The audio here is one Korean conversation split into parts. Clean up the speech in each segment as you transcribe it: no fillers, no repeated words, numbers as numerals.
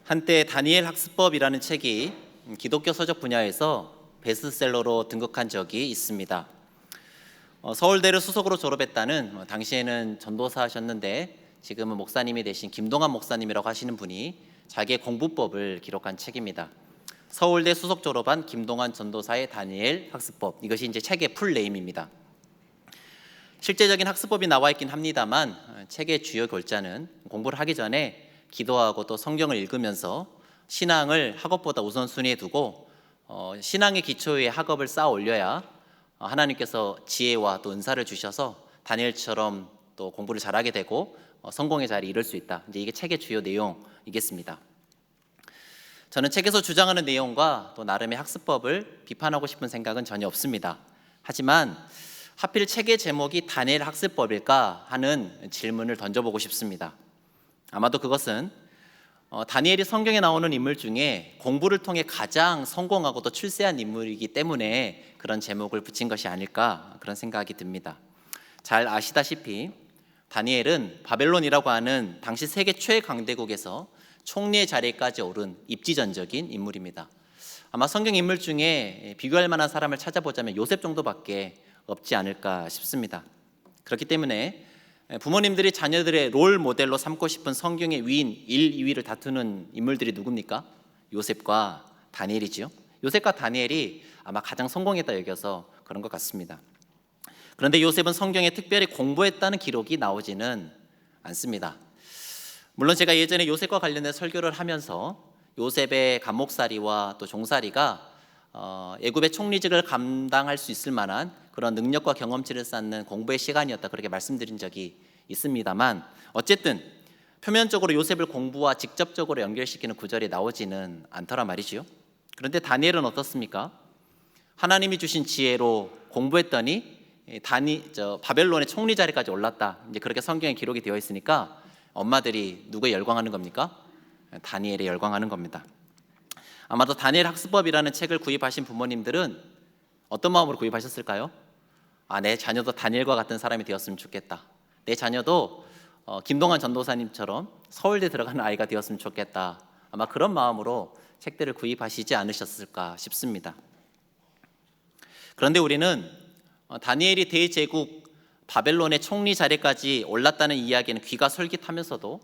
한때 다니엘 학습법이라는 책이 기독교 서적 분야에서 베스트셀러로 등극한 적이 있습니다. 서울대를 수석으로 졸업했다는 당시에는 전도사하셨는데 지금은 목사님이 되신 김동환 목사님이라고 하시는 분이 자기의 공부법을 기록한 책입니다. 서울대 수석 졸업한 김동환 전도사의 다니엘 학습법, 이것이 이제 책의 풀네임입니다. 실제적인 학습법이 나와 있긴 합니다만 책의 주요 골자는 공부를 하기 전에 기도하고 또 성경을 읽으면서 신앙을 학업보다 우선순위에 두고 신앙의 기초에 학업을 쌓아 올려야 하나님께서 지혜와 또 은사를 주셔서 다니엘처럼 또 공부를 잘하게 되고 성공의 자리에 이를 수 있다. 이제 이게 책의 주요 내용이겠습니다. 저는 책에서 주장하는 내용과 또 나름의 학습법을 비판하고 싶은 생각은 전혀 없습니다. 하지만 하필 책의 제목이 다니엘 학습법일까 하는 질문을 던져보고 싶습니다. 아마도 그것은 다니엘이 성경에 나오는 인물 중에 공부를 통해 가장 성공하고 또 출세한 인물이기 때문에 그런 제목을 붙인 것이 아닐까, 그런 생각이 듭니다. 잘 아시다시피 다니엘은 바벨론이라고 하는 당시 세계 최강대국에서 총리의 자리까지 오른 입지전적인 인물입니다. 아마 성경 인물 중에 비교할 만한 사람을 찾아보자면 요셉 정도밖에 없지 않을까 싶습니다. 그렇기 때문에 부모님들이 자녀들의 롤 모델로 삼고 싶은 성경의 위인 1, 2위를 다투는 인물들이 누굽니까? 요셉과 다니엘이지요. 요셉과 다니엘이 아마 가장 성공했다 여겨서 그런 것 같습니다. 그런데 요셉은 성경에 특별히 공부했다는 기록이 나오지는 않습니다. 물론 제가 예전에 요셉과 관련된 설교를 하면서 요셉의 감목살이와 또 종살이가 애굽의 총리직을 감당할 수 있을 만한 그런 능력과 경험치를 쌓는 공부의 시간이었다, 그렇게 말씀드린 적이 있습니다만, 어쨌든 표면적으로 요셉을 공부와 직접적으로 연결시키는 구절이 나오지는 않더라 말이지요. 그런데 다니엘은 어떻습니까? 하나님이 주신 지혜로 공부했더니 바벨론의 총리 자리까지 올랐다, 이제 그렇게 성경에 기록이 되어 있으니까 엄마들이 누구에 열광하는 겁니까? 다니엘에 열광하는 겁니다. 아마도 다니엘 학습법이라는 책을 구입하신 부모님들은 어떤 마음으로 구입하셨을까요? 내 자녀도 다니엘과 같은 사람이 되었으면 좋겠다. 내 자녀도 김동환 전도사님처럼 서울대 들어가는 아이가 되었으면 좋겠다. 아마 그런 마음으로 책들을 구입하시지 않으셨을까 싶습니다. 그런데 우리는 다니엘이 대제국 바벨론의 총리 자리까지 올랐다는 이야기는 귀가 솔깃하면서도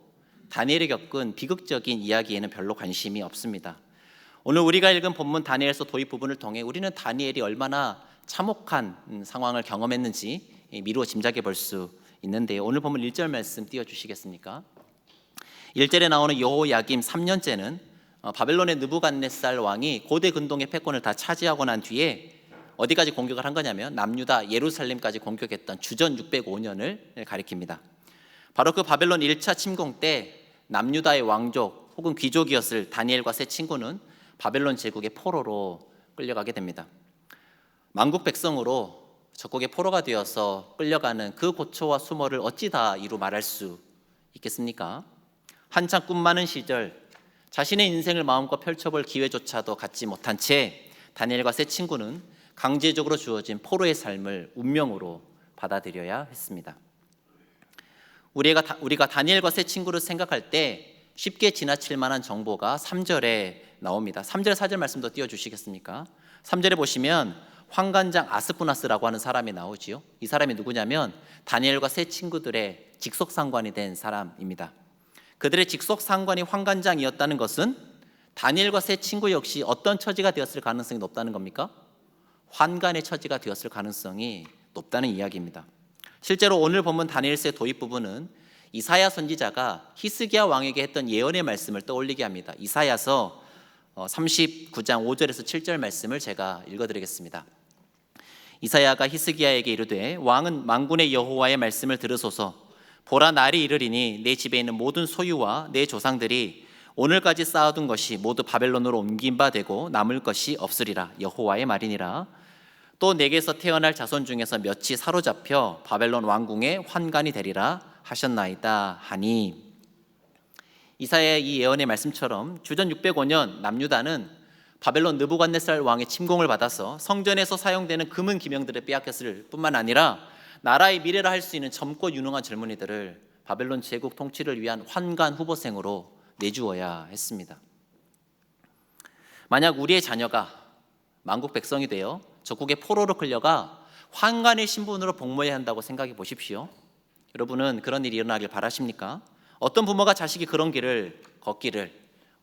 다니엘이 겪은 비극적인 이야기에는 별로 관심이 없습니다. 오늘 우리가 읽은 본문 다니엘서 도입 부분을 통해 우리는 다니엘이 얼마나 참혹한 상황을 경험했는지 미루어 짐작해 볼 수 있는데요. 오늘 본문 1절 말씀 띄워주시겠습니까? 1절에 나오는 여호야김 3년째는 바벨론의 느부갓네살 왕이 고대 근동의 패권을 다 차지하고 난 뒤에 어디까지 공격을 한 거냐면 남유다 예루살렘까지 공격했던 주전 605년을 가리킵니다. 바로 그 바벨론 1차 침공 때 남유다의 왕족 혹은 귀족이었을 다니엘과 세 친구는 바벨론 제국의 포로로 끌려가게 됩니다. 만국 백성으로 적국의 포로가 되어서 끌려가는 그 고초와 수모를 어찌 다 이루 말할 수 있겠습니까? 한창 꿈 많은 시절 자신의 인생을 마음껏 펼쳐볼 기회조차도 갖지 못한 채 다니엘과 세 친구는 강제적으로 주어진 포로의 삶을 운명으로 받아들여야 했습니다. 우리가 다니엘과 세 친구를 생각할 때 쉽게 지나칠 만한 정보가 3절에 나옵니다. 3절 4절 말씀도 띄워주시겠습니까? 3절에 보시면 환관장 아스푸나스라고 하는 사람이 나오지요. 이 사람이 누구냐면 다니엘과 세 친구들의 직속상관이 된 사람입니다. 그들의 직속상관이 환관장이었다는 것은 다니엘과 세 친구 역시 어떤 처지가 되었을 가능성이 높다는 겁니까? 환관의 처지가 되었을 가능성이 높다는 이야기입니다. 실제로 오늘 본문 다니엘서의 도입 부분은 이사야 선지자가 히스기야 왕에게 했던 예언의 말씀을 떠올리게 합니다. 이사야서 39장 5절에서 7절 말씀을 제가 읽어드리겠습니다. 이사야가 히스기야에게 이르되 왕은 만군의 여호와의 말씀을 들으소서. 보라, 날이 이르리니 내 집에 있는 모든 소유와 내 조상들이 오늘까지 쌓아둔 것이 모두 바벨론으로 옮긴 바 되고 남을 것이 없으리라. 여호와의 말이니라. 또 내게서 태어날 자손 중에서 몇이 사로잡혀 바벨론 왕궁의 환관이 되리라 하셨나이다 하니, 이사야의 이 예언의 말씀처럼 주전 605년 남유다는 바벨론 느부갓네살 왕의 침공을 받아서 성전에서 사용되는 금은 기명들을 빼앗겼을 뿐만 아니라 나라의 미래를 할 수 있는 젊고 유능한 젊은이들을 바벨론 제국 통치를 위한 환관 후보생으로 내주어야 했습니다. 만약 우리의 자녀가 만국 백성이 되어 적국의 포로로 끌려가 환관의 신분으로 복무해야 한다고 생각해 보십시오. 여러분은 그런 일이 일어나길 바라십니까? 어떤 부모가 자식이 그런 길을 걷기를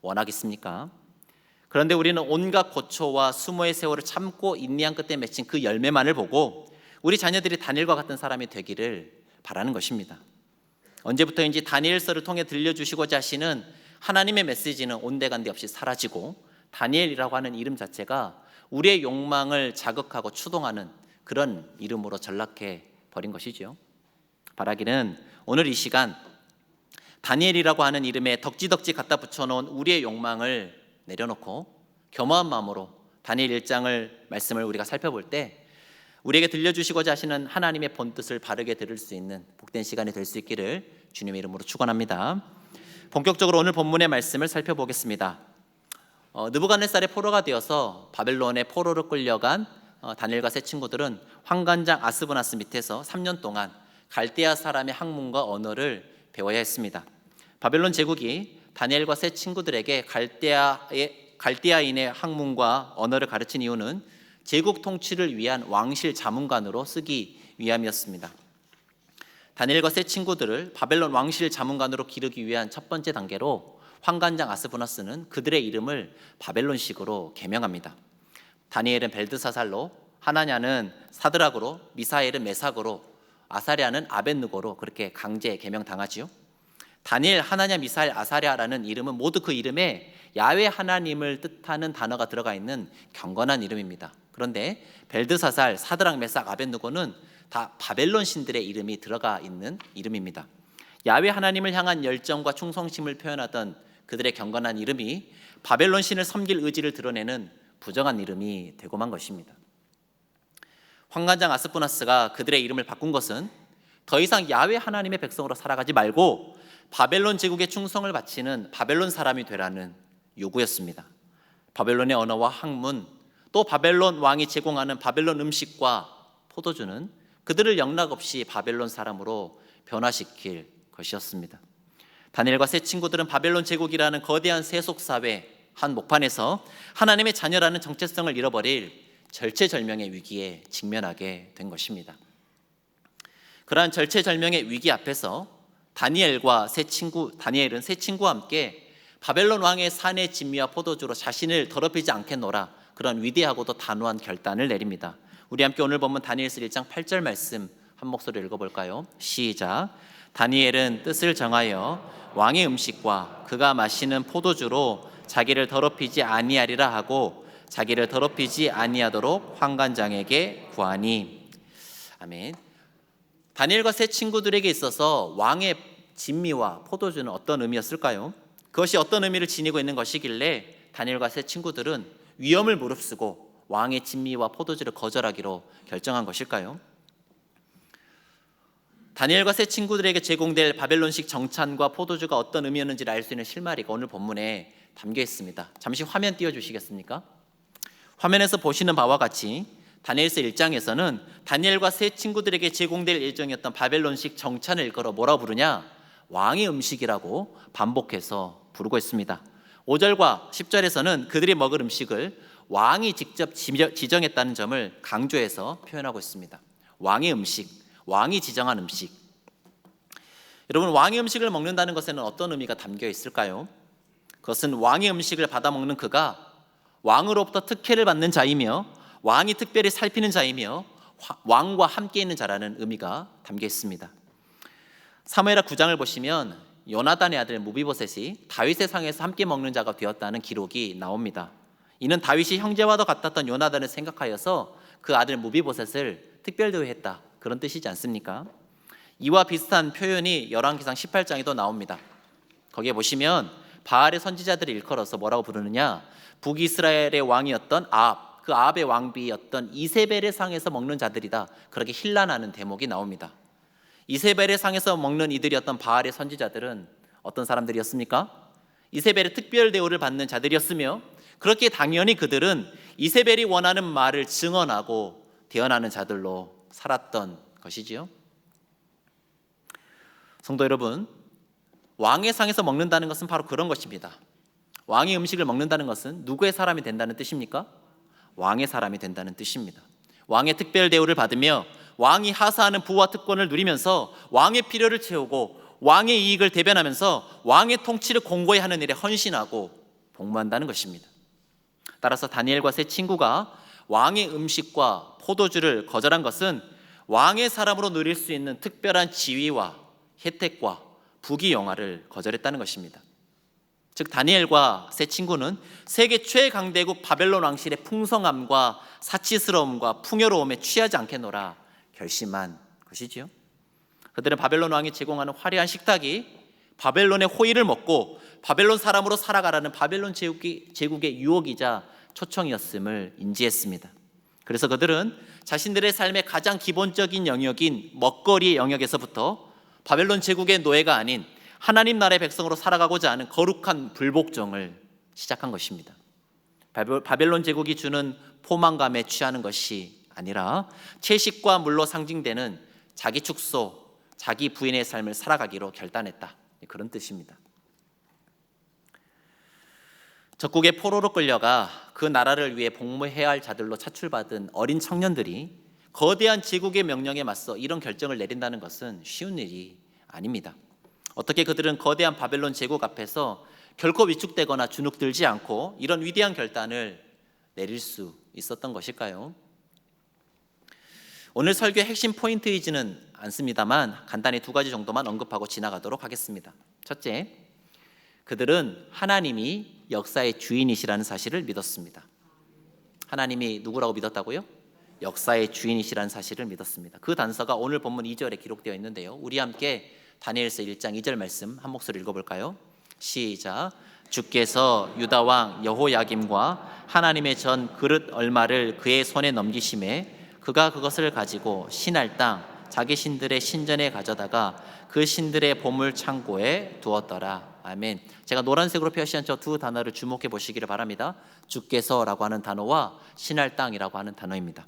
원하겠습니까? 그런데 우리는 온갖 고초와 수모의 세월을 참고 인내한 끝에 맺힌 그 열매만을 보고 우리 자녀들이 다니엘과 같은 사람이 되기를 바라는 것입니다. 언제부터인지 다니엘서를 통해 들려주시고자 하시는 하나님의 메시지는 온데간데 없이 사라지고 다니엘이라고 하는 이름 자체가 우리의 욕망을 자극하고 추동하는 그런 이름으로 전락해 버린 것이죠. 바라기는 오늘 이 시간 다니엘이라고 하는 이름에 덕지덕지 갖다 붙여놓은 우리의 욕망을 내려놓고 겸허한 마음으로 다니엘 1장을 말씀을 우리가 살펴볼 때 우리에게 들려주시고자 하시는 하나님의 본뜻을 바르게 들을 수 있는 복된 시간이 될 수 있기를 주님의 이름으로 축원합니다. 본격적으로 오늘 본문의 말씀을 살펴보겠습니다. 느부갓네살의 포로가 되어서 바벨론의 포로로 끌려간 다니엘과 세 친구들은 환관장 아스브나스 밑에서 3년 동안 갈대아 사람의 학문과 언어를 배워야 했습니다. 바벨론 제국이 다니엘과 세 친구들에게 갈대아인의 학문과 언어를 가르친 이유는 제국 통치를 위한 왕실 자문관으로 쓰기 위함이었습니다. 다니엘과 세 친구들을 바벨론 왕실 자문관으로 기르기 위한 첫 번째 단계로 환관장 아스브나스는 그들의 이름을 바벨론식으로 개명합니다. 다니엘은 벨드사살로, 하나냐는 사드락으로, 미사엘은 메삭으로, 아사랴는 아벳느고로 그렇게 강제 개명당하지요. 다니엘, 하나냐, 미사엘, 아사랴라는 이름은 모두 그 이름에 야훼 하나님을 뜻하는 단어가 들어가 있는 경건한 이름입니다. 그런데 벨드사살, 사드락, 메삭, 아벳느고는 다 바벨론 신들의 이름이 들어가 있는 이름입니다. 야훼 하나님을 향한 열정과 충성심을 표현하던 그들의 경건한 이름이 바벨론 신을 섬길 의지를 드러내는 부정한 이름이 되고 만 것입니다. 환관장 아스푸나스가 그들의 이름을 바꾼 것은 더 이상 야훼 하나님의 백성으로 살아가지 말고 바벨론 제국에 충성을 바치는 바벨론 사람이 되라는 요구였습니다. 바벨론의 언어와 학문, 또 바벨론 왕이 제공하는 바벨론 음식과 포도주는 그들을 영락없이 바벨론 사람으로 변화시킬 것이었습니다. 다니엘과 세 친구들은 바벨론 제국이라는 거대한 세속사회 한 목판에서 하나님의 자녀라는 정체성을 잃어버릴 절체절명의 위기에 직면하게 된 것입니다. 그러한 절체절명의 위기 앞에서 다니엘은 세 친구와 함께 바벨론 왕의 산의 진미와 포도주로 자신을 더럽히지 않겠노라 그런 위대하고도 단호한 결단을 내립니다. 우리 함께 오늘 본문 다니엘서 1장 8절 말씀 한 목소리로 읽어볼까요? 시작. 다니엘은 뜻을 정하여 왕의 음식과 그가 마시는 포도주로 자기를 더럽히지 아니하리라 하고 자기를 더럽히지 아니하도록 환관장에게 구하니. 아멘. 다니엘과 세 친구들에게 있어서 왕의 진미와 포도주는 어떤 의미였을까요? 그것이 어떤 의미를 지니고 있는 것이길래 다니엘과 세 친구들은 위험을 무릅쓰고 왕의 진미와 포도주를 거절하기로 결정한 것일까요? 다니엘과 세 친구들에게 제공될 바벨론식 정찬과 포도주가 어떤 의미였는지를 알 수 있는 실마리가 오늘 본문에 담겨 있습니다. 잠시 화면 띄워주시겠습니까? 화면에서 보시는 바와 같이 다니엘서 1장에서는 다니엘과 세 친구들에게 제공될 예정이었던 바벨론식 정찬을 일컬어 뭐라고 부르냐? 왕의 음식이라고 반복해서 부르고 있습니다. 5절과 10절에서는 그들이 먹을 음식을 왕이 직접 지정했다는 점을 강조해서 표현하고 있습니다. 왕의 음식, 왕이 지정한 음식. 여러분, 왕의 음식을 먹는다는 것에는 어떤 의미가 담겨 있을까요? 그것은 왕의 음식을 받아 먹는 그가 왕으로부터 특혜를 받는 자이며 왕이 특별히 살피는 자이며 왕과 함께 있는 자라는 의미가 담겨 있습니다. 사무엘하 9장을 보시면 요나단의 아들 무비보셋이 다윗의 상에서 함께 먹는 자가 되었다는 기록이 나옵니다. 이는 다윗이 형제와도 같았던 요나단을 생각하여서 그 아들 무비보셋을 특별 대우했다, 그런 뜻이지 않습니까? 이와 비슷한 표현이 열왕기상 18장에도 나옵니다. 거기에 보시면 바알의 선지자들을 일컬어서 뭐라고 부르느냐? 북이스라엘의 왕이었던 아합, 그 아합의 왕비였던 이세벨의 상에서 먹는 자들이다, 그렇게 힐난하는 대목이 나옵니다. 이세벨의 상에서 먹는 이들이었던 바알의 선지자들은 어떤 사람들이었습니까? 이세벨의 특별 대우를 받는 자들이었으며 그렇게 당연히 그들은 이세벨이 원하는 말을 증언하고 대언하는 자들로 살았던 것이지요. 성도 여러분, 왕의 상에서 먹는다는 것은 바로 그런 것입니다. 왕의 음식을 먹는다는 것은 누구의 사람이 된다는 뜻입니까? 왕의 사람이 된다는 뜻입니다. 왕의 특별 대우를 받으며 왕이 하사하는 부와 특권을 누리면서 왕의 필요를 채우고 왕의 이익을 대변하면서 왕의 통치를 공고히 하는 일에 헌신하고 복무한다는 것입니다. 따라서 다니엘과 세 친구가 왕의 음식과 포도주를 거절한 것은 왕의 사람으로 누릴 수 있는 특별한 지위와 혜택과 부귀 영화를 거절했다는 것입니다. 즉 다니엘과 세 친구는 세계 최강대국 바벨론 왕실의 풍성함과 사치스러움과 풍요로움에 취하지 않겠노라 결심한 것이지요. 그들은 바벨론 왕이 제공하는 화려한 식탁이 바벨론의 호의를 먹고 바벨론 사람으로 살아가라는 바벨론 제국의 유혹이자 초청이었음을 인지했습니다. 그래서 그들은 자신들의 삶의 가장 기본적인 영역인 먹거리의 영역에서부터 바벨론 제국의 노예가 아닌 하나님 나라의 백성으로 살아가고자 하는 거룩한 불복종을 시작한 것입니다. 바벨론 제국이 주는 포만감에 취하는 것이 아니라 채식과 물로 상징되는 자기 축소, 자기 부인의 삶을 살아가기로 결단했다. 그런 뜻입니다. 적국의 포로로 끌려가 그 나라를 위해 복무해야 할 자들로 차출받은 어린 청년들이 거대한 제국의 명령에 맞서 이런 결정을 내린다는 것은 쉬운 일이 아닙니다. 어떻게 그들은 거대한 바벨론 제국 앞에서 결코 위축되거나 주눅들지 않고 이런 위대한 결단을 내릴 수 있었던 것일까요? 오늘 설교의 핵심 포인트이지는 않습니다만 간단히 두 가지 정도만 언급하고 지나가도록 하겠습니다. 첫째, 그들은 하나님이 역사의 주인이시라는 사실을 믿었습니다. 하나님이 누구라고 믿었다고요? 역사의 주인이시라는 사실을 믿었습니다. 그 단서가 오늘 본문 2절에 기록되어 있는데요. 우리 함께 다니엘서 1장 2절 말씀 한 목소리 읽어볼까요? 시작. 주께서 유다 왕 여호야김과 하나님의 전 그릇 얼마를 그의 손에 넘기심에 그가 그것을 가지고 신할 땅 자기 신들의 신전에 가져다가 그 신들의 보물 창고에 두었더라. 아멘. 제가 노란색으로 표시한 저 두 단어를 주목해 보시기를 바랍니다. 주께서라고 하는 단어와 신할 땅이라고 하는 단어입니다.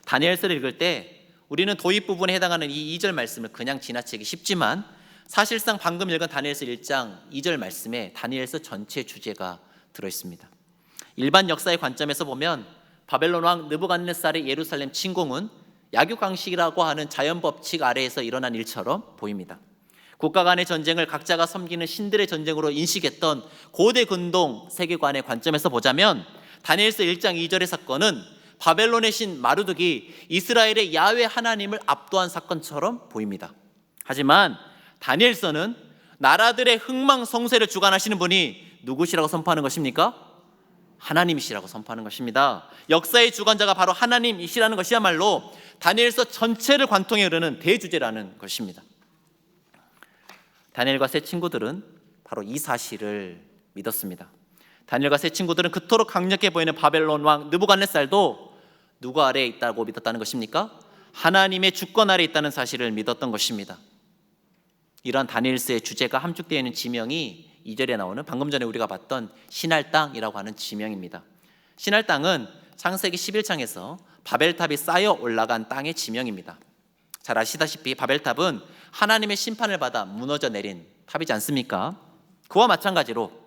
다니엘서를 읽을 때 우리는 도입 부분에 해당하는 이 2절 말씀을 그냥 지나치기 쉽지만 사실상 방금 읽은 다니엘서 1장 2절 말씀에 다니엘서 전체 주제가 들어있습니다. 일반 역사의 관점에서 보면 바벨론 왕 느부갓네살의 예루살렘 침공은 약육강식이라고 하는 자연법칙 아래에서 일어난 일처럼 보입니다. 국가 간의 전쟁을 각자가 섬기는 신들의 전쟁으로 인식했던 고대 근동 세계관의 관점에서 보자면 다니엘서 1장 2절의 사건은 바벨론의 신 마르둑이 이스라엘의 야훼 하나님을 압도한 사건처럼 보입니다. 하지만 다니엘서는 나라들의 흥망성쇠를 주관하시는 분이 누구시라고 선포하는 것입니까? 하나님이시라고 선포하는 것입니다. 역사의 주관자가 바로 하나님이시라는 것이야말로 다니엘서 전체를 관통해 흐르는 대주제라는 것입니다. 다니엘과 세 친구들은 바로 이 사실을 믿었습니다. 다니엘과 세 친구들은 그토록 강력해 보이는 바벨론 왕 느부갓네살도 누구 아래에 있다고 믿었다는 것입니까? 하나님의 주권 아래에 있다는 사실을 믿었던 것입니다. 이러한 다니엘서의 주제가 함축되어 있는 지명이 2절에 나오는 방금 전에 우리가 봤던 신할 땅이라고 하는 지명입니다. 신할 땅은 창세기 11장에서 바벨탑이 쌓여 올라간 땅의 지명입니다. 잘 아시다시피 바벨탑은 하나님의 심판을 받아 무너져 내린 탑이지 않습니까? 그와 마찬가지로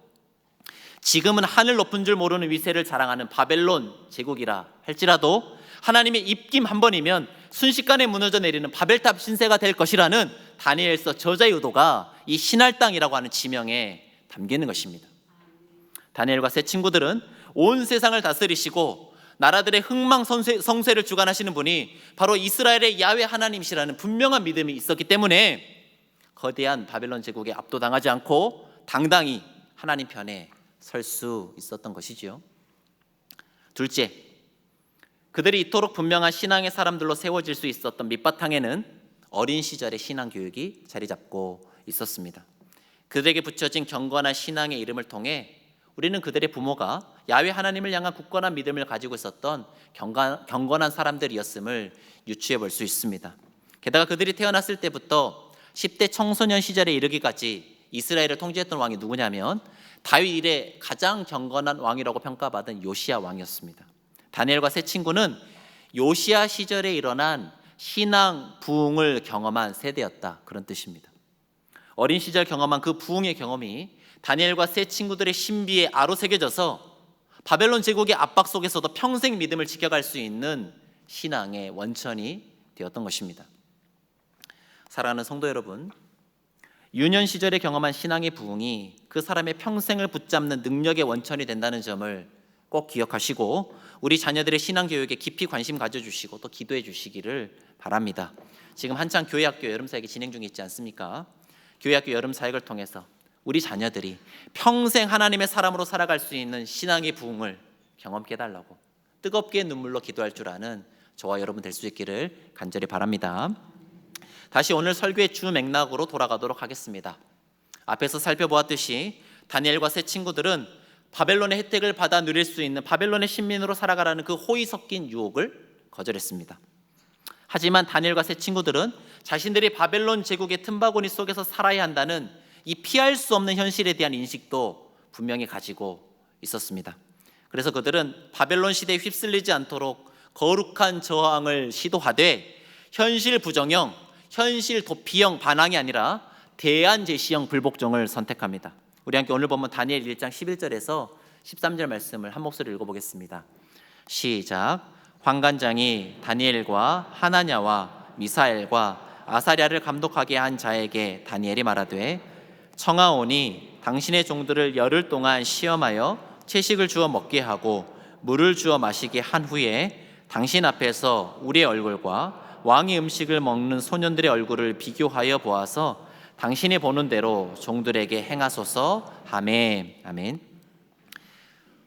지금은 하늘 높은 줄 모르는 위세를 자랑하는 바벨론 제국이라 할지라도 하나님의 입김 한 번이면 순식간에 무너져 내리는 바벨탑 신세가 될 것이라는 다니엘서 저자의 의도가 이 신할 땅이라고 하는 지명에 담겨 있는 것입니다. 다니엘과 세 친구들은 온 세상을 다스리시고 나라들의 흥망성쇠를 주관하시는 분이 바로 이스라엘의 야훼 하나님이시라는 분명한 믿음이 있었기 때문에 거대한 바벨론 제국에 압도당하지 않고 당당히 하나님 편에 설 수 있었던 것이지요. 둘째, 그들이 이토록 분명한 신앙의 사람들로 세워질 수 있었던 밑바탕에는 어린 시절의 신앙 교육이 자리 잡고 있었습니다. 그들에게 붙여진 경건한 신앙의 이름을 통해 우리는 그들의 부모가 야훼 하나님을 향한 굳건한 믿음을 가지고 있었던 경건한 사람들이었음을 유추해 볼 수 있습니다. 게다가 그들이 태어났을 때부터 10대 청소년 시절에 이르기까지 이스라엘을 통치했던 왕이 누구냐면 다윗 이래 가장 경건한 왕이라고 평가받은 요시야 왕이었습니다. 다니엘과 세 친구는 요시야 시절에 일어난 신앙 부흥을 경험한 세대였다, 그런 뜻입니다. 어린 시절 경험한 그 부흥의 경험이 다니엘과 세 친구들의 신비에 아로새겨져서 바벨론 제국의 압박 속에서도 평생 믿음을 지켜갈 수 있는 신앙의 원천이 되었던 것입니다. 사랑하는 성도 여러분, 유년 시절에 경험한 신앙의 부흥이 그 사람의 평생을 붙잡는 능력의 원천이 된다는 점을 꼭 기억하시고 우리 자녀들의 신앙 교육에 깊이 관심 가져주시고 또 기도해 주시기를 바랍니다. 지금 한창 교회학교 여름사역이 진행 중에 있지 않습니까? 교회학교 여름사역을 통해서 우리 자녀들이 평생 하나님의 사람으로 살아갈 수 있는 신앙의 부흥을 경험케 해달라고 뜨겁게 눈물로 기도할 줄 아는 저와 여러분 될 수 있기를 간절히 바랍니다. 다시 오늘 설교의 주 맥락으로 돌아가도록 하겠습니다. 앞에서 살펴보았듯이 다니엘과 세 친구들은 바벨론의 혜택을 받아 누릴 수 있는 바벨론의 신민으로 살아가라는 그 호의 섞인 유혹을 거절했습니다. 하지만 다니엘과 세 친구들은 자신들이 바벨론 제국의 틈바구니 속에서 살아야 한다는 이 피할 수 없는 현실에 대한 인식도 분명히 가지고 있었습니다. 그래서 그들은 바벨론 시대에 휩쓸리지 않도록 거룩한 저항을 시도하되 현실 부정형, 현실 도피형 반항이 아니라 대안 제시형 불복종을 선택합니다. 우리 함께 오늘 보면 다니엘 1장 11절에서 13절 말씀을 한 목소리로 읽어보겠습니다. 시작. 환관장이 다니엘과 하나냐와 미사엘과 아사랴를 감독하게 한 자에게 다니엘이 말하되 청하오니 당신의 종들을 열흘 동안 시험하여 채식을 주어 먹게 하고 물을 주어 마시게 한 후에 당신 앞에서 우리의 얼굴과 왕의 음식을 먹는 소년들의 얼굴을 비교하여 보아서 당신이 보는 대로 종들에게 행하소서. 아멘. 아멘.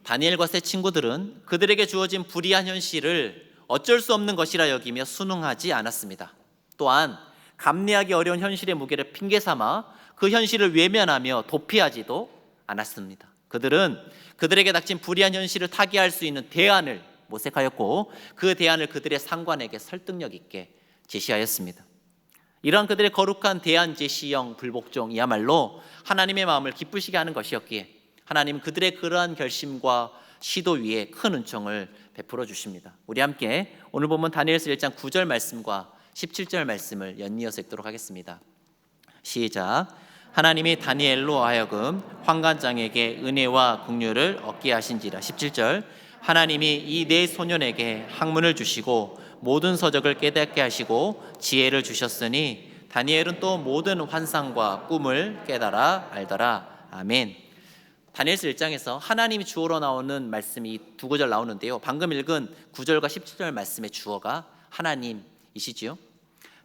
다니엘과 세 친구들은 그들에게 주어진 불의한 현실을 어쩔 수 없는 것이라 여기며 순응하지 않았습니다. 또한 감내하기 어려운 현실의 무게를 핑계 삼아 그 현실을 외면하며 도피하지도 않았습니다. 그들은 그들에게 닥친 불의한 현실을 타개할 수 있는 대안을 모색하였고 그 대안을 그들의 상관에게 설득력 있게 제시하였습니다. 이러한 그들의 거룩한 대안 제시형 불복종이야말로 하나님의 마음을 기쁘시게 하는 것이었기에 하나님은 그들의 그러한 결심과 시도 위에 큰 은총을 베풀어 주십니다. 우리 함께 오늘 보면 다니엘서 1장 9절 말씀과 17절 말씀을 연이어서 읽도록 하겠습니다. 시작. 하나님이 다니엘로 하여금 환관장에게 은혜와 긍휼을 얻게 하신지라. 17절. 하나님이 이 네 소년에게 학문을 주시고 모든 서적을 깨닫게 하시고 지혜를 주셨으니 다니엘은 또 모든 환상과 꿈을 깨달아 알더라. 아멘. 다니엘서 1장에서 하나님이 주어로 나오는 말씀이 두 구절 나오는데요, 방금 읽은 9절과 17절 말씀의 주어가 하나님이시지요.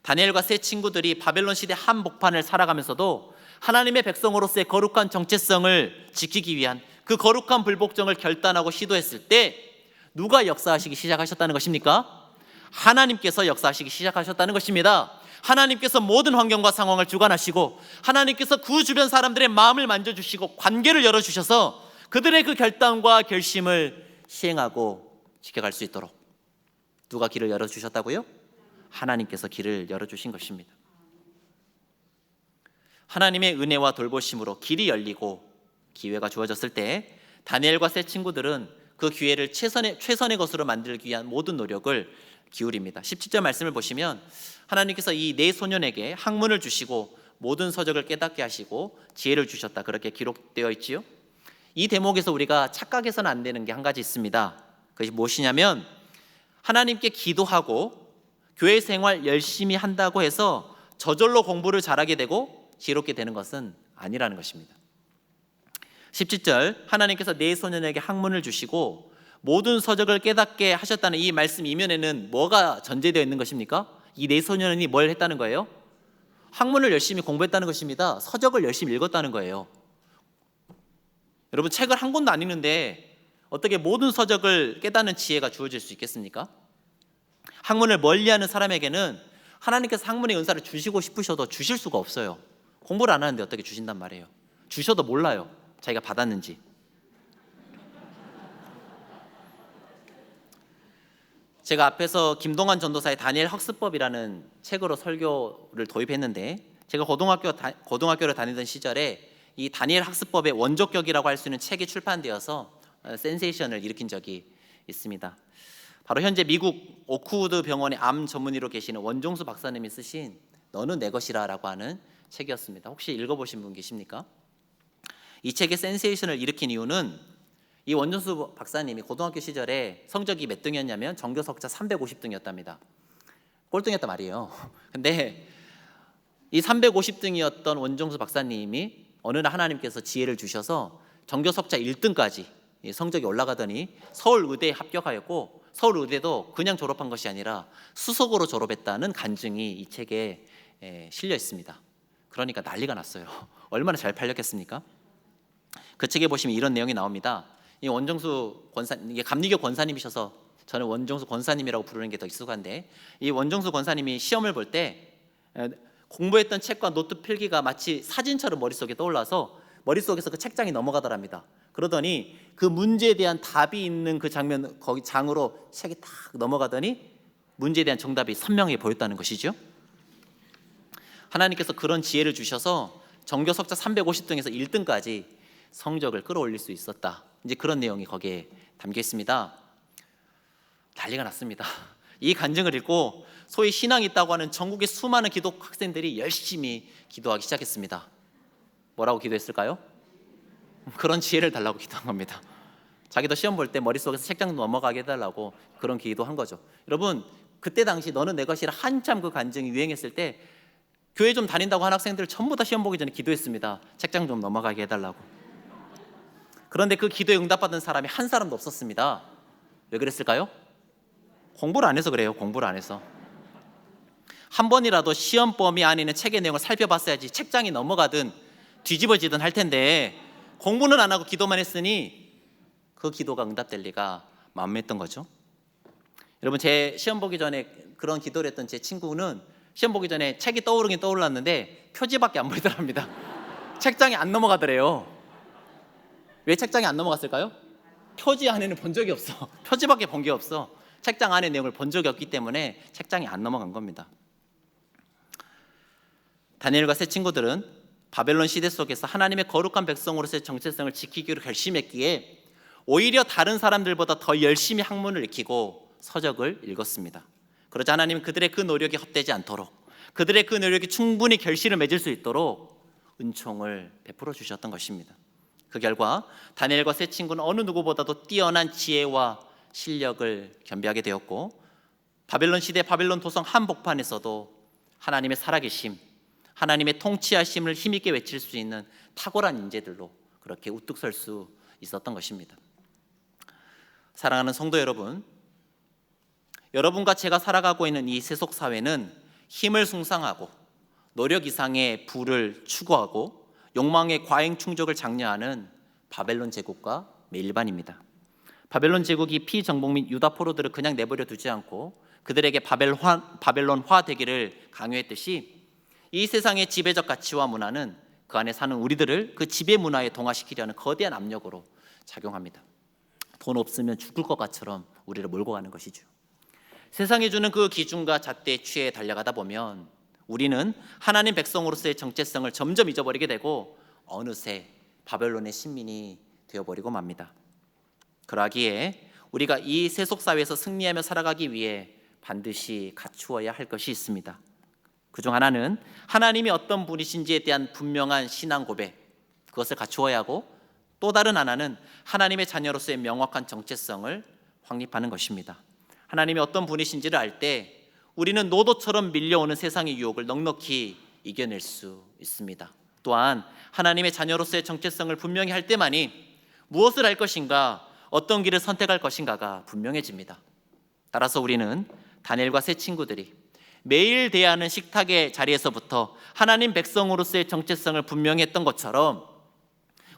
다니엘과 세 친구들이 바벨론 시대 한복판을 살아가면서도 하나님의 백성으로서의 거룩한 정체성을 지키기 위한 그 거룩한 불복종을 결단하고 시도했을 때 누가 역사하시기 시작하셨다는 것입니까? 하나님께서 역사하시기 시작하셨다는 것입니다. 하나님께서 모든 환경과 상황을 주관하시고 하나님께서 그 주변 사람들의 마음을 만져주시고 관계를 열어주셔서 그들의 그 결단과 결심을 시행하고 지켜갈 수 있도록 누가 길을 열어주셨다고요? 하나님께서 길을 열어주신 것입니다. 하나님의 은혜와 돌보심으로 길이 열리고 기회가 주어졌을 때 다니엘과 세 친구들은 그 기회를 최선의 것으로 만들기 위한 모든 노력을 기울입니다. 17절 말씀을 보시면 하나님께서 이 네 소년에게 학문을 주시고 모든 서적을 깨닫게 하시고 지혜를 주셨다, 그렇게 기록되어 있지요. 이 대목에서 우리가 착각해서는 안 되는 게 한 가지 있습니다. 그것이 무엇이냐면 하나님께 기도하고 교회 생활 열심히 한다고 해서 저절로 공부를 잘하게 되고 지혜롭게 되는 것은 아니라는 것입니다. 17절, 하나님께서 네 소년에게 학문을 주시고 모든 서적을 깨닫게 하셨다는 이 말씀 이면에는 뭐가 전제되어 있는 것입니까? 이 네 소년이 뭘 했다는 거예요? 학문을 열심히 공부했다는 것입니다. 서적을 열심히 읽었다는 거예요. 여러분, 책을 한 권도 안 읽는데 어떻게 모든 서적을 깨닫는 지혜가 주어질 수 있겠습니까? 학문을 멀리하는 사람에게는 하나님께서 학문의 은사를 주시고 싶으셔도 주실 수가 없어요. 공부를 안 하는데 어떻게 주신단 말이에요. 주셔도 몰라요, 자기가 받았는지. 제가 앞에서 김동환 전도사의 다니엘 학습법이라는 책으로 설교를 도입했는데, 제가 고등학교를 다니던 시절에 이 다니엘 학습법의 원조격이라고 할 수 있는 책이 출판되어서 센세이션을 일으킨 적이 있습니다. 바로 현재 미국 오크우드 병원의 암 전문의로 계시는 원종수 박사님이 쓰신 너는 내 것이라 라고 하는 책이었습니다. 혹시 읽어보신 분 계십니까? 이 책의 센세이션을 일으킨 이유는 이 원정수 박사님이 고등학교 시절에 성적이 몇 등이었냐면 전교 석자 350등이었답니다. 꼴등이었단 말이에요. 근데 이 350등이었던 원정수 박사님이 어느 날 하나님께서 지혜를 주셔서 전교 석자 1등까지 성적이 올라가더니 서울의대에 합격하였고, 서울의대도 그냥 졸업한 것이 아니라 수석으로 졸업했다는 간증이 이 책에 실려 있습니다. 그러니까 난리가 났어요. 얼마나 잘 팔렸겠습니까? 그 책에 보시면 이런 내용이 나옵니다. 이 원정수 권사, 이게 감리교 권사님이셔서 저는 원정수 권사님이라고 부르는 게 더 익숙한데, 이 원정수 권사님이 시험을 볼 때 공부했던 책과 노트 필기가 마치 사진처럼 머릿속에 떠올라서 머릿속에서 그 책장이 넘어가더랍니다. 그러더니 그 문제에 대한 답이 있는 그 장면, 거기 장으로 책이 탁 넘어가더니 문제에 대한 정답이 선명하게 보였다는 것이죠. 하나님께서 그런 지혜를 주셔서 전교 석자 350등에서 1등까지 성적을 끌어올릴 수 있었다. 이제 그런 내용이 거기에 담겨 있습니다. 난리가 났습니다. 이 간증을 읽고 소위 신앙이 있다고 하는 전국의 수많은 기독 학생들이 열심히 기도하기 시작했습니다. 뭐라고 기도했을까요? 그런 지혜를 달라고 기도한 겁니다. 자기도 시험 볼 때 머릿속에서 책장 넘어가게 해달라고 그런 기도한 거죠. 여러분, 그때 당시 너는 내 것이라 한참 그 간증이 유행했을 때 교회 좀 다닌다고 한 학생들 전부 다 시험 보기 전에 기도했습니다. 책장 좀 넘어가게 해달라고. 그런데 그 기도에 응답받은 사람이 한 사람도 없었습니다. 왜 그랬을까요? 공부를 안 해서 그래요. 공부를 안 해서. 한 번이라도 시험 범위 안에 있는 책의 내용을 살펴봤어야지 책장이 넘어가든 뒤집어지든 할 텐데, 공부는 안 하고 기도만 했으니 그 기도가 응답될 리가 만무했던 거죠. 여러분, 제 시험 보기 전에 그런 기도를 했던 제 친구는 시험 보기 전에 책이 떠오르긴 떠올랐는데 표지밖에 안 보이더랍니다. 책장이 안 넘어가더래요. 왜 책장이 안 넘어갔을까요? 표지 안에는 본 적이 없어. 표지밖에 본 게 없어. 책장 안의 내용을 본 적이 없기 때문에 책장이 안 넘어간 겁니다. 다니엘과 세 친구들은 바벨론 시대 속에서 하나님의 거룩한 백성으로서의 정체성을 지키기로 결심했기에 오히려 다른 사람들보다 더 열심히 학문을 익히고 서적을 읽었습니다. 그러자 하나님은 그들의 그 노력이 헛되지 않도록, 그들의 그 노력이 충분히 결실을 맺을 수 있도록 은총을 베풀어 주셨던 것입니다. 그 결과 다니엘과 세 친구는 어느 누구보다도 뛰어난 지혜와 실력을 겸비하게 되었고, 바벨론 시대 바벨론 도성 한복판에서도 하나님의 살아계심, 하나님의 통치하심을 힘있게 외칠 수 있는 탁월한 인재들로 그렇게 우뚝 설 수 있었던 것입니다. 사랑하는 성도 여러분, 여러분과 제가 살아가고 있는 이 세속 사회는 힘을 숭상하고 노력 이상의 부를 추구하고 욕망의 과잉 충족을 장려하는 바벨론 제국과 일반입니다. 바벨론 제국이 피정복 및 유다 포로들을 그냥 내버려 두지 않고 그들에게 바벨론화 되기를 강요했듯이, 이 세상의 지배적 가치와 문화는 그 안에 사는 우리들을 그 지배 문화에 동화시키려는 거대한 압력으로 작용합니다. 돈 없으면 죽을 것 같처럼 우리를 몰고 가는 것이죠. 세상이 주는 그 기준과 잣대에 취해 달려가다 보면 우리는 하나님 백성으로서의 정체성을 점점 잊어버리게 되고 어느새 바벨론의 신민이 되어버리고 맙니다. 그러기에 우리가 이 세속사회에서 승리하며 살아가기 위해 반드시 갖추어야 할 것이 있습니다. 그중 하나는 하나님이 어떤 분이신지에 대한 분명한 신앙 고백, 그것을 갖추어야 하고, 또 다른 하나는 하나님의 자녀로서의 명확한 정체성을 확립하는 것입니다. 하나님이 어떤 분이신지를 알 때 우리는 노도처럼 밀려오는 세상의 유혹을 넉넉히 이겨낼 수 있습니다. 또한 하나님의 자녀로서의 정체성을 분명히 할 때만이 무엇을 할 것인가, 어떤 길을 선택할 것인가가 분명해집니다. 따라서 우리는 다니엘과 세 친구들이 매일 대하는 식탁의 자리에서부터 하나님 백성으로서의 정체성을 분명히 했던 것처럼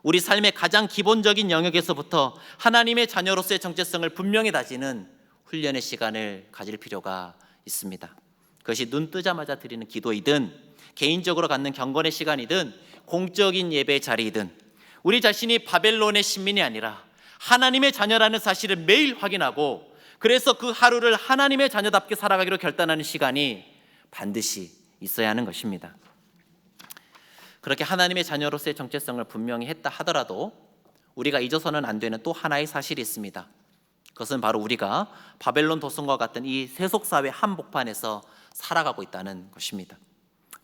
우리 삶의 가장 기본적인 영역에서부터 하나님의 자녀로서의 정체성을 분명히 다지는 훈련의 시간을 가질 필요가 있습니다. 그것이 눈 뜨자마자 드리는 기도이든 개인적으로 갖는 경건의 시간이든 공적인 예배의 자리이든 우리 자신이 바벨론의 신민이 아니라 하나님의 자녀라는 사실을 매일 확인하고, 그래서 그 하루를 하나님의 자녀답게 살아가기로 결단하는 시간이 반드시 있어야 하는 것입니다. 그렇게 하나님의 자녀로서의 정체성을 분명히 했다 하더라도 우리가 잊어서는 안 되는 또 하나의 사실이 있습니다. 그것은 바로 우리가 바벨론 도성과 같은 이 세속사회 한복판에서 살아가고 있다는 것입니다.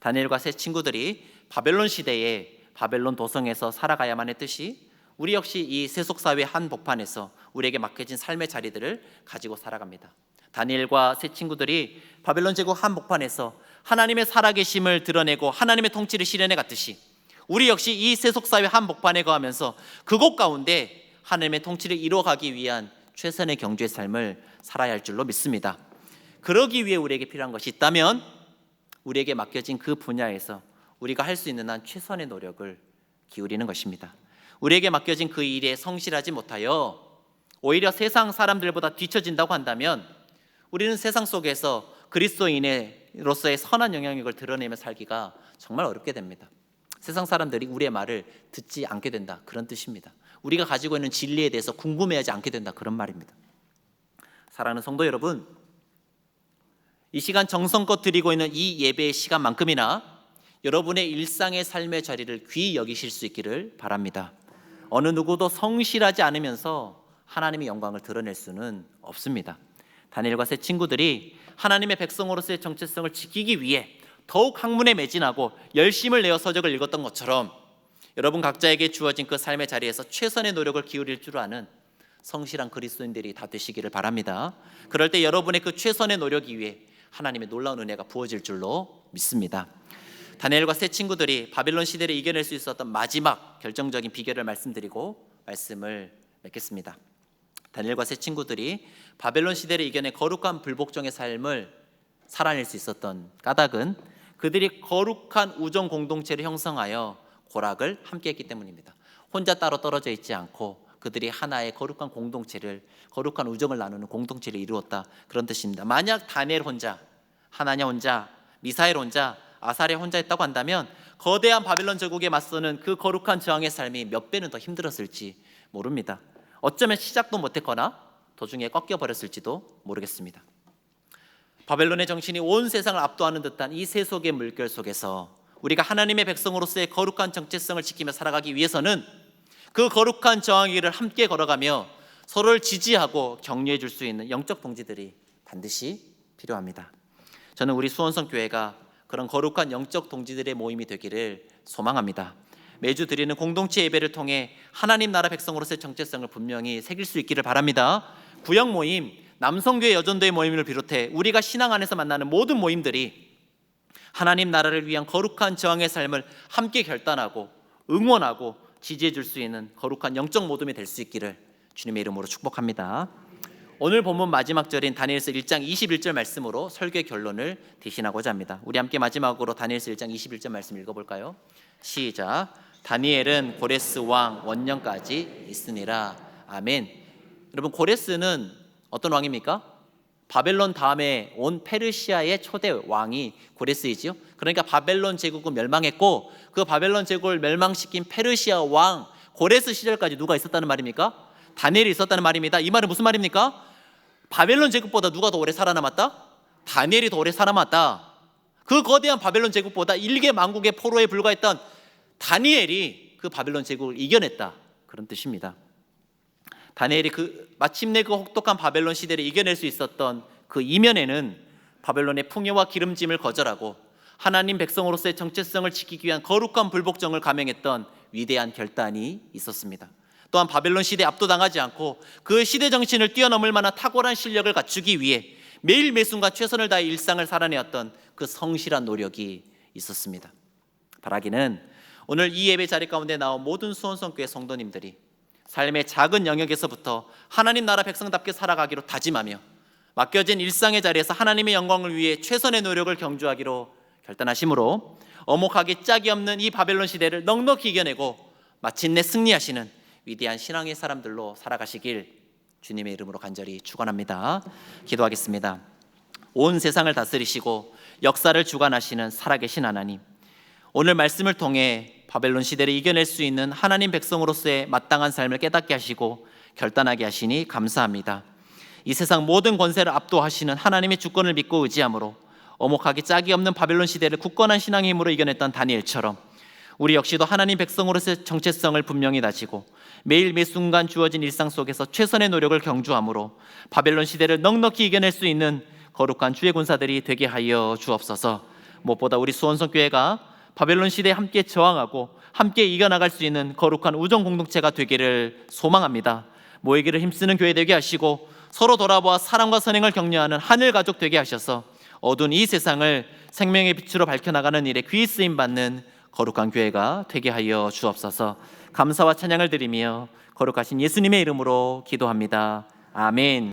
다니엘과 세 친구들이 바벨론 시대에 바벨론 도성에서 살아가야만 했듯이 우리 역시 이 세속사회 한복판에서 우리에게 맡겨진 삶의 자리들을 가지고 살아갑니다. 다니엘과 세 친구들이 바벨론 제국 한복판에서 하나님의 살아계심을 드러내고 하나님의 통치를 실현해 갔듯이 우리 역시 이 세속사회 한복판에 거하면서 그곳 가운데 하나님의 통치를 이루어가기 위한 최선의 경주의 삶을 살아야 할 줄로 믿습니다. 그러기 위해 우리에게 필요한 것이 있다면 우리에게 맡겨진 그 분야에서 우리가 할 수 있는 한 최선의 노력을 기울이는 것입니다. 우리에게 맡겨진 그 일에 성실하지 못하여 오히려 세상 사람들보다 뒤처진다고 한다면 우리는 세상 속에서 그리스도인으로서의 선한 영향력을 드러내며 살기가 정말 어렵게 됩니다. 세상 사람들이 우리의 말을 듣지 않게 된다, 그런 뜻입니다. 우리가 가지고 있는 진리에 대해서 궁금해하지 않게 된다, 그런 말입니다. 사랑하는 성도 여러분, 이 시간 정성껏 드리고 있는 이 예배의 시간만큼이나 여러분의 일상의 삶의 자리를 귀히 여기실 수 있기를 바랍니다. 어느 누구도 성실하지 않으면서 하나님의 영광을 드러낼 수는 없습니다. 다니엘과 세 친구들이 하나님의 백성으로서의 정체성을 지키기 위해 더욱 학문에 매진하고 열심을 내어 서적을 읽었던 것처럼 여러분 각자에게 주어진 그 삶의 자리에서 최선의 노력을 기울일 줄 아는 성실한 그리스도인들이 다 되시기를 바랍니다. 그럴 때 여러분의 그 최선의 노력이 위해 하나님의 놀라운 은혜가 부어질 줄로 믿습니다. 다니엘과 세 친구들이 바벨론 시대를 이겨낼 수 있었던 마지막 결정적인 비결을 말씀드리고 말씀을 맺겠습니다. 다니엘과 세 친구들이 바벨론 시대를 이겨내 거룩한 불복종의 삶을 살아낼 수 있었던 까닭은 그들이 거룩한 우정 공동체를 형성하여 고락을 함께했기 때문입니다. 혼자 따로 떨어져 있지 않고 그들이 하나의 거룩한 공동체를, 거룩한 우정을 나누는 공동체를 이루었다, 그런 뜻입니다. 만약 다니엘 혼자, 하나냐 혼자, 미사엘 혼자, 아사랴 혼자 했다고 한다면 거대한 바벨론 제국에 맞서는 그 거룩한 저항의 삶이 몇 배는 더 힘들었을지 모릅니다. 어쩌면 시작도 못했거나 도중에 꺾여버렸을지도 모르겠습니다. 바벨론의 정신이 온 세상을 압도하는 듯한 이 세속의 물결 속에서 우리가 하나님의 백성으로서의 거룩한 정체성을 지키며 살아가기 위해서는 그 거룩한 저항의 길을 함께 걸어가며 서로를 지지하고 격려해 줄 수 있는 영적 동지들이 반드시 필요합니다. 저는 우리 수원성 교회가 그런 거룩한 영적 동지들의 모임이 되기를 소망합니다. 매주 드리는 공동체 예배를 통해 하나님 나라 백성으로서의 정체성을 분명히 새길 수 있기를 바랍니다. 구역 모임, 남성교회 여전도의 모임을 비롯해 우리가 신앙 안에서 만나는 모든 모임들이 하나님 나라를 위한 거룩한 저항의 삶을 함께 결단하고 응원하고 지지해 줄 수 있는 거룩한 영적 모둠이 될 수 있기를 주님의 이름으로 축복합니다. 오늘 본문 마지막 절인 다니엘서 1장 21절 말씀으로 설교의 결론을 대신하고자 합니다. 우리 함께 마지막으로 다니엘서 1장 21절 말씀 읽어볼까요? 시작. 다니엘은 고레스 왕 원년까지 있으니라. 아멘. 여러분, 고레스는 어떤 왕입니까? 바벨론 다음에 온 페르시아의 초대 왕이 고레스이지요. 그러니까 바벨론 제국은 멸망했고 그 바벨론 제국을 멸망시킨 페르시아 왕 고레스 시절까지 누가 있었다는 말입니까? 다니엘이 있었다는 말입니다. 이 말은 무슨 말입니까? 바벨론 제국보다 누가 더 오래 살아남았다? 다니엘이 더 오래 살아남았다. 그 거대한 바벨론 제국보다 일개 만국의 포로에 불과했던 다니엘이 그 바벨론 제국을 이겨냈다, 그런 뜻입니다. 다니엘이 마침내 그 혹독한 바벨론 시대를 이겨낼 수 있었던 그 이면에는 바벨론의 풍요와 기름짐을 거절하고 하나님 백성으로서의 정체성을 지키기 위한 거룩한 불복종을 감행했던 위대한 결단이 있었습니다. 또한 바벨론 시대에 압도당하지 않고 그 시대 정신을 뛰어넘을 만한 탁월한 실력을 갖추기 위해 매일 매순간 최선을 다해 일상을 살아내었던 그 성실한 노력이 있었습니다. 바라기는 오늘 이 예배 자리 가운데 나온 모든 수원성교회 성도님들이 삶의 작은 영역에서부터 하나님 나라 백성답게 살아가기로 다짐하며 맡겨진 일상의 자리에서 하나님의 영광을 위해 최선의 노력을 경주하기로 결단하심으로 어목하기 짝이 없는 이 바벨론 시대를 넉넉히 이겨내고 마침내 승리하시는 위대한 신앙의 사람들로 살아가시길 주님의 이름으로 간절히 축원합니다. 기도하겠습니다. 온 세상을 다스리시고 역사를 주관하시는 살아계신 하나님, 오늘 말씀을 통해 바벨론 시대를 이겨낼 수 있는 하나님 백성으로서의 마땅한 삶을 깨닫게 하시고 결단하게 하시니 감사합니다. 이 세상 모든 권세를 압도하시는 하나님의 주권을 믿고 의지함으로 어목하기 짝이 없는 바벨론 시대를 굳건한 신앙의 힘으로 이겨냈던 다니엘처럼 우리 역시도 하나님 백성으로서의 정체성을 분명히 다지고 매일 매순간 주어진 일상 속에서 최선의 노력을 경주함으로 바벨론 시대를 넉넉히 이겨낼 수 있는 거룩한 주의 군사들이 되게 하여 주옵소서. 무엇보다 우리 수원성교회가 바벨론 시대에 함께 저항하고 함께 이겨나갈 수 있는 거룩한 우정 공동체가 되기를 소망합니다. 모이기를 힘쓰는 교회 되게 하시고 서로 돌아보아 사랑과 선행을 격려하는 하늘 가족 되게 하셔서 어두운 이 세상을 생명의 빛으로 밝혀나가는 일에 귀히 쓰임 받는 거룩한 교회가 되게 하여 주옵소서. 감사와 찬양을 드리며 거룩하신 예수님의 이름으로 기도합니다. 아멘.